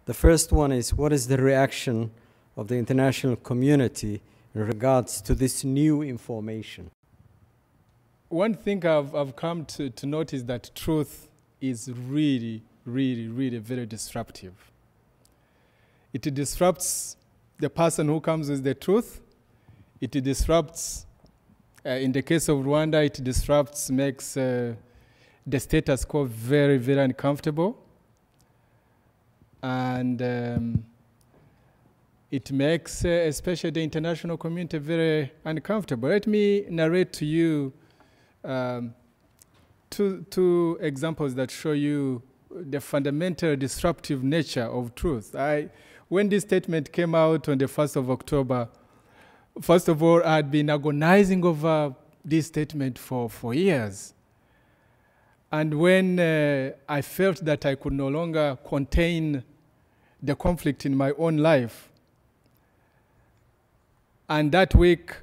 The first one is, what is the reaction of the international community in regards to this new information? One thing I've come to notice that truth is really very disruptive. It disrupts the person who comes with the truth. It disrupts, in the case of Rwanda, it disrupts, makes the status quo very uncomfortable. And it makes especially the international community very uncomfortable. Let me narrate to you two examples that show you the fundamental disruptive nature of truth. When this statement came out on the 1st of October, first of all, I had been agonizing over this statement for years. And when I felt that I could no longer contain the conflict in my own life, and that week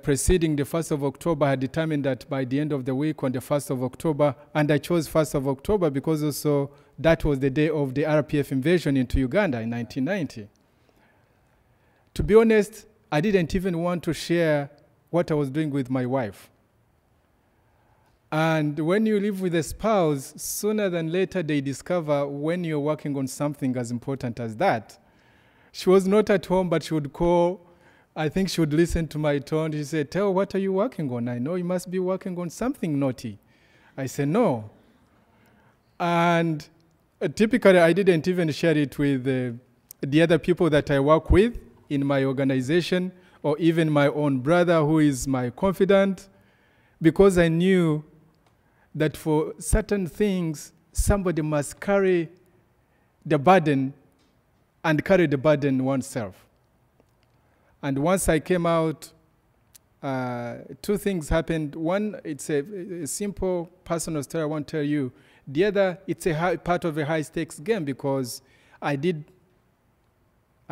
preceding the 1st of October, I determined that by the end of the week on the 1st of October, and I chose 1st of October because also that was the day of the RPF invasion into Uganda in 1990. To be honest, I didn't even want to share what I was doing with my wife. And when you live with a spouse, sooner than later they discover when you're working on something as important as that. She was not at home, but she would call. I think she would listen to my tone. She said, "Tell, what are you working on? I know you must be working on something naughty." I said, "No." And typically, I didn't even share it with the other people that I work with in my organization, or even my own brother who is my confidant, because I knew that for certain things, somebody must carry the burden and carry the burden oneself. And once I came out, two things happened. One, it's a simple personal story I want to tell you. The other, it's part of a high-stakes game because I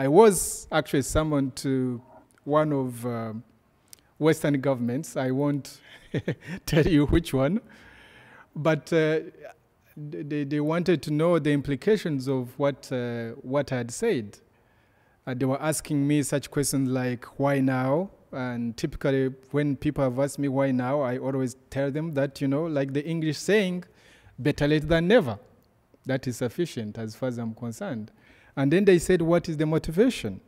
was actually summoned to one of Western governments. I won't tell you which one. But they wanted to know the implications of what I had said. They were asking me such questions like, why now? And typically, when people have asked me why now, I always tell them that, you know, like the English saying, better late than never. That is sufficient as far as I'm concerned. And then they said, what is the motivation?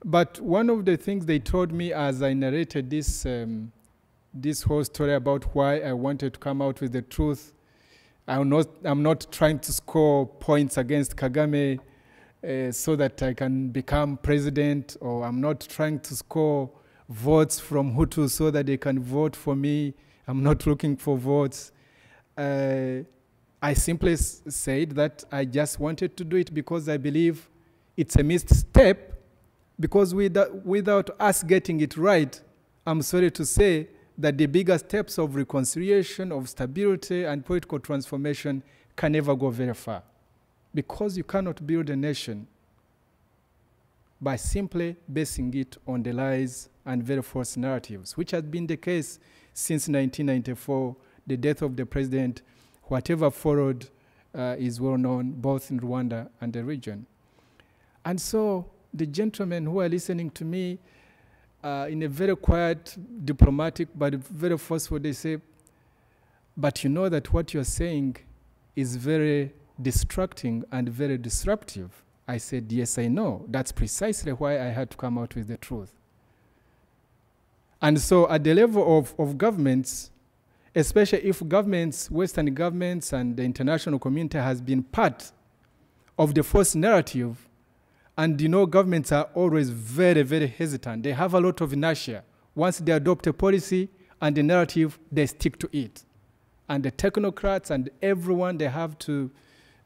But one of the things they told me as I narrated this, this whole story about why I wanted to come out with the truth, I'm not trying to score points against Kagame so that I can become president, or I'm not trying to score votes from Hutu so that they can vote for me. I'm not looking for votes. I simply said that I just wanted to do it because I believe it's a missed step, because without us getting it right, I'm sorry to say that the bigger steps of reconciliation, of stability, and political transformation can never go very far. Because you cannot build a nation by simply basing it on the lies and very false narratives, which has been the case since 1994, the death of the president. Whatever followed is well known both in Rwanda and the region. And so the gentlemen who are listening to me in a very quiet, diplomatic, but very forceful, they say, but you know that what you're saying is very distracting and very disruptive. I said, yes, I know. That's precisely why I had to come out with the truth. And so at the level of governments, especially if governments, Western governments and the international community has been part of the false narrative, and you know governments are always very hesitant. They have a lot of inertia. Once they adopt a policy and the narrative, they stick to it. And the technocrats and everyone, they have to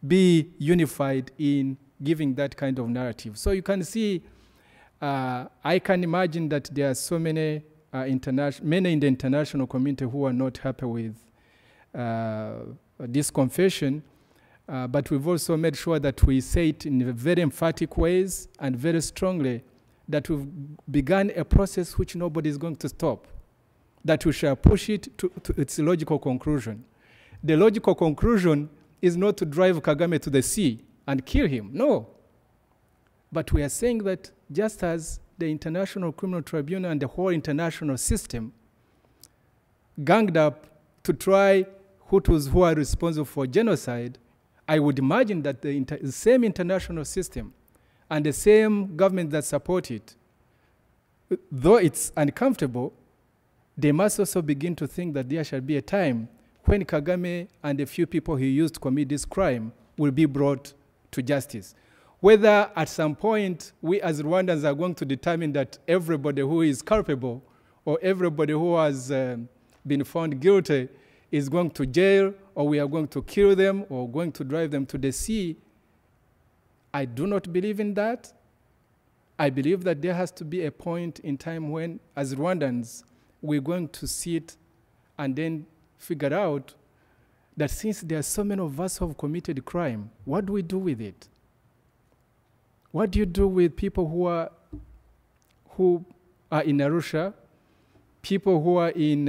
be unified in giving that kind of narrative. So you can see, I can imagine that there are so many many in the international community who are not happy with this confession, but we've also made sure that we say it in very emphatic ways and very strongly, that we've begun a process which nobody is going to stop, that we shall push it to its logical conclusion. The logical conclusion is not to drive Kagame to the sea, and kill him. No. But we are saying that just as the International Criminal Tribunal and the whole international system ganged up to try Hutus who are responsible for genocide, I would imagine that the same international system and the same government that support it, though it's uncomfortable, they must also begin to think that there shall be a time when Kagame and the few people he used to commit this crime will be brought to justice. Whether at some point we as Rwandans are going to determine that everybody who is culpable or everybody who has been found guilty is going to jail, or we are going to kill them or going to drive them to the sea, I do not believe in that. I believe that there has to be a point in time when, as Rwandans, we're going to sit and then figure out that since there are so many of us who have committed crime, what do we do with it? What do you do with people who are in Arusha, people who are in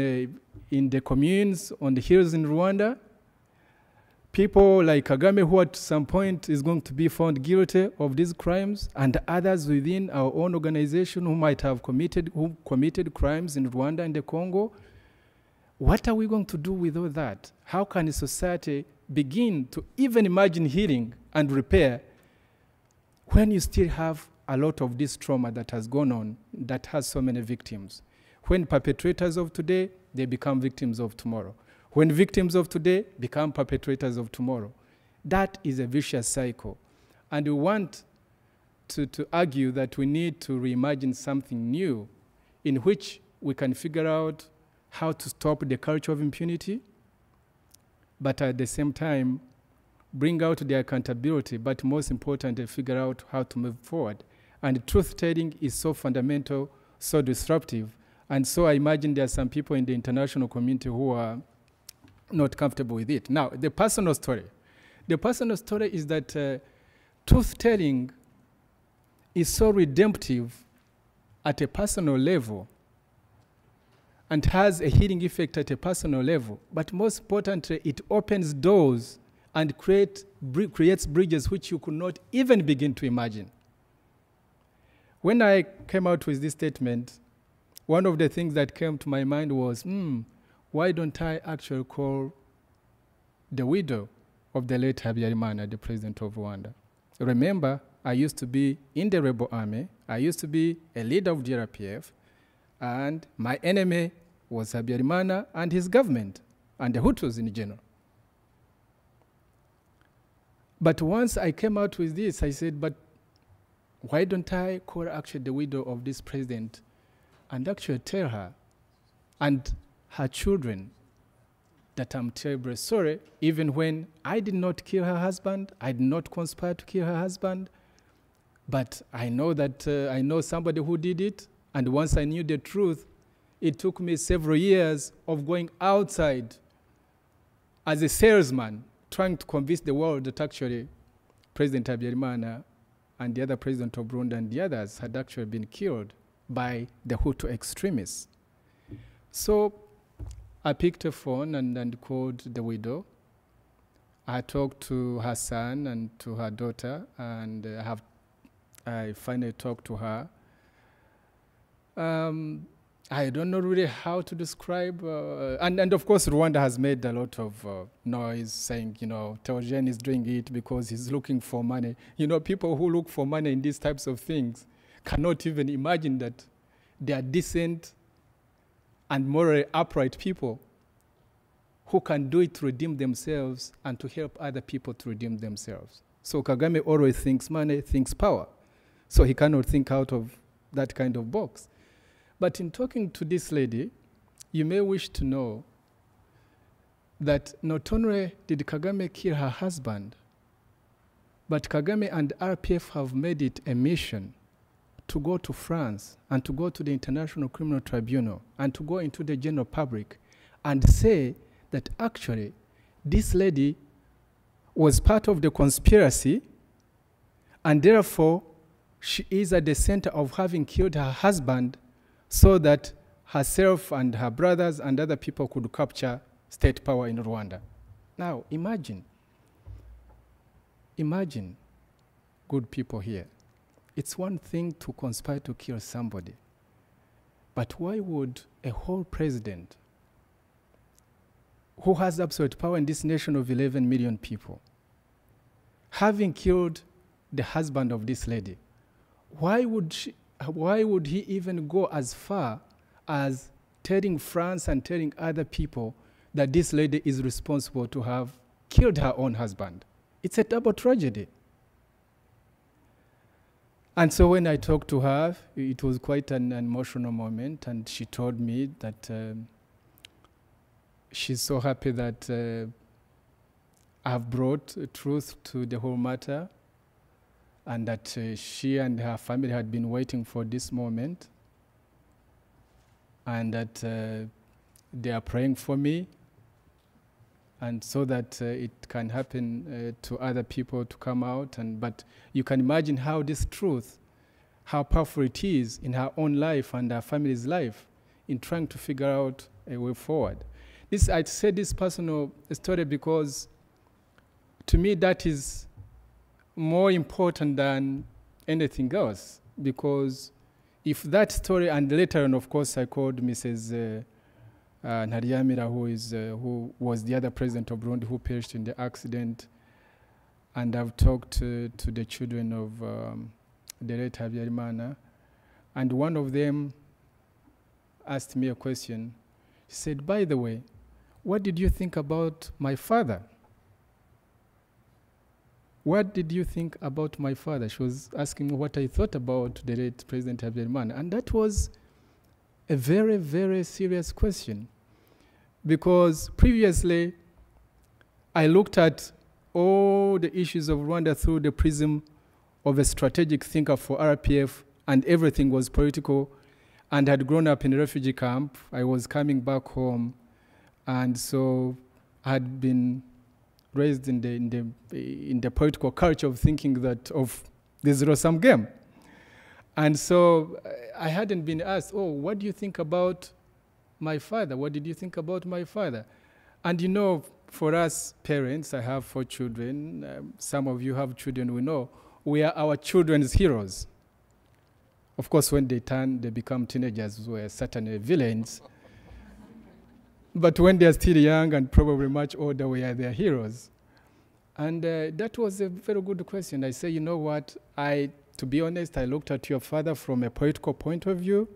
the communes on the hills in Rwanda, people like Kagame who at some point is going to be found guilty of these crimes, and others within our own organization who might have committed crimes in Rwanda and the Congo? What are we going to do with all that? How can a society begin to even imagine healing and repair when you still have a lot of this trauma that has gone on, that has so many victims? When perpetrators of today, they become victims of tomorrow. When victims of today become perpetrators of tomorrow. That is a vicious cycle. And we want to argue that we need to reimagine something new in which we can figure out how to stop the culture of impunity, but at the same time, bring out the accountability, but most importantly, figure out how to move forward. And truth-telling is so fundamental, so disruptive, and so I imagine there are some people in the international community who are not comfortable with it. Now, the personal story. The personal story is that truth-telling is so redemptive at a personal level and has a healing effect at a personal level, but most importantly, it opens doors and creates bridges which you could not even begin to imagine. When I came out with this statement, one of the things that came to my mind was, why don't I actually call the widow of the late Habyarimana, the president of Rwanda? Remember, I used to be in the rebel army. I used to be a leader of the RPF, and my enemy was Habyarimana and his government, and the Hutus in general. But once I came out with this, I said, but why don't I call actually the widow of this president and actually tell her and her children that I'm terribly sorry, even when I did not kill her husband, I did not conspire to kill her husband, but I know that I know somebody who did it, and once I knew the truth, it took me several years of going outside as a salesman, trying to convince the world that actually President Habyarimana and the other president of Burundi and the others had actually been killed by the Hutu extremists. So I picked a phone and called the widow. I talked to her son and to her daughter, and I finally talked to her. I don't know really how to describe, and of course Rwanda has made a lot of noise saying, Theogene is doing it because he's looking for money. People who look for money in these types of things cannot even imagine that they are decent and morally upright people who can do it to redeem themselves and to help other people to redeem themselves. So Kagame always thinks money, thinks power. So he cannot think out of that kind of box. But in talking to this lady, you may wish to know that not only did Kagame kill her husband, but Kagame and RPF have made it a mission to go to France and to go to the International Criminal Tribunal and to go into the general public and say that actually this lady was part of the conspiracy and therefore she is at the center of having killed her husband so that herself and her brothers and other people could capture state power in Rwanda. Now, imagine good people here. It's one thing to conspire to kill somebody, but why would a whole president who has absolute power in this nation of 11 million people, having killed the husband of this lady, why would he even go as far as telling France and telling other people that this lady is responsible to have killed her own husband? It's a double tragedy. And so when I talked to her, it was quite an emotional moment, and she told me that she's so happy that I've brought truth to the whole matter, and that she and her family had been waiting for this moment, and that they are praying for me, and so that it can happen to other people to come out. But you can imagine how this truth, how powerful it is in her own life and her family's life in trying to figure out a way forward. I said this personal story because to me that is more important than anything else, because if that story, and later on, of course, I called Mrs. Ntaryamira, who was the other president of Burundi who perished in the accident, and I've talked to the children of the late Habyarimana, and one of them asked me a question. He said, "By the way, what did you think about my father? What did you think about my father?" She was asking me what I thought about the late President Habyarimana. And that was a very, very serious question, because previously I looked at all the issues of Rwanda through the prism of a strategic thinker for RPF, and everything was political, and had grown up in a refugee camp. I was coming back home, and so I had been raised in the political culture of thinking that of the zero-sum game. And so I hadn't been asked, "Oh, what do you think about my father? What did you think about my father?" And you know, for us parents, I have 4 children. Some of you have children, we know. We are our children's heroes. Of course, when they become teenagers, we're certainly villains. But when they're still young and probably much older, we are their heroes. And that was a very good question. I say, you know what, to be honest, I looked at your father from a political point of view.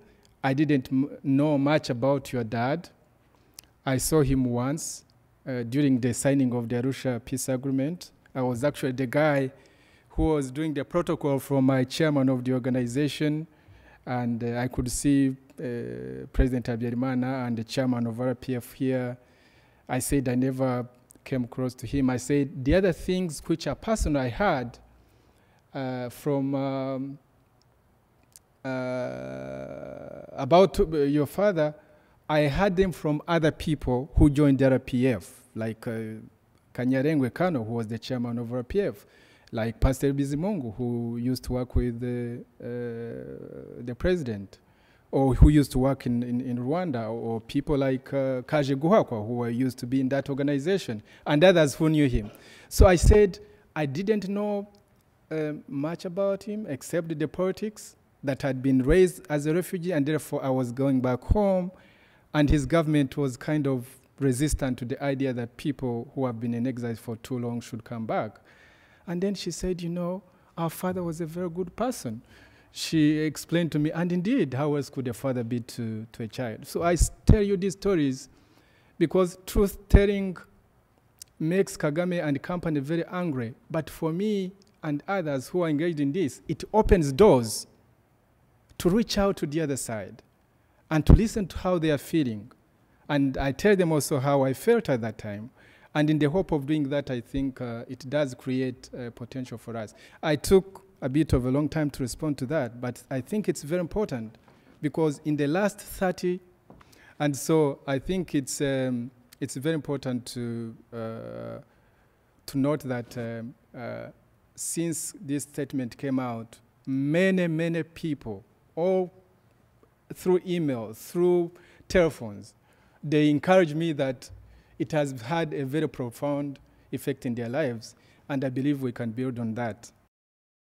I didn't know much about your dad. I saw him once during the signing of the Arusha Peace Agreement. I was actually the guy who was doing the protocol for my chairman of the organization, and I could see President Habyarimana and the chairman of RPF here. I said I never came close to him. I said the other things which are personal I had from about your father, I had them from other people who joined the RPF, like Kanyarengwe Kano, who was the chairman of RPF, like Pastor Bizimungu, who used to work with the president, or who used to work in Rwanda, or people like Kaje Guhakwa, who used to be in that organization, and others who knew him. So I said I didn't know much about him except the politics, that had been raised as a refugee, and therefore I was going back home, and his government was kind of resistant to the idea that people who have been in exile for too long should come back. And then she said, you know, our father was a very good person. She explained to me, and indeed, how else could a father be to a child? So I tell you these stories because truth-telling makes Kagame and company very angry. But for me and others who are engaged in this, it opens doors to reach out to the other side and to listen to how they are feeling. And I tell them also how I felt at that time. And in the hope of doing that, I think it does create potential for us. I took a bit of a long time to respond to that, but I think it's very important because in the last 30, and so I think it's very important to note that since this statement came out, many people, all through email, through telephones, they encourage me that it has had a very profound effect in their lives, and I believe we can build on that.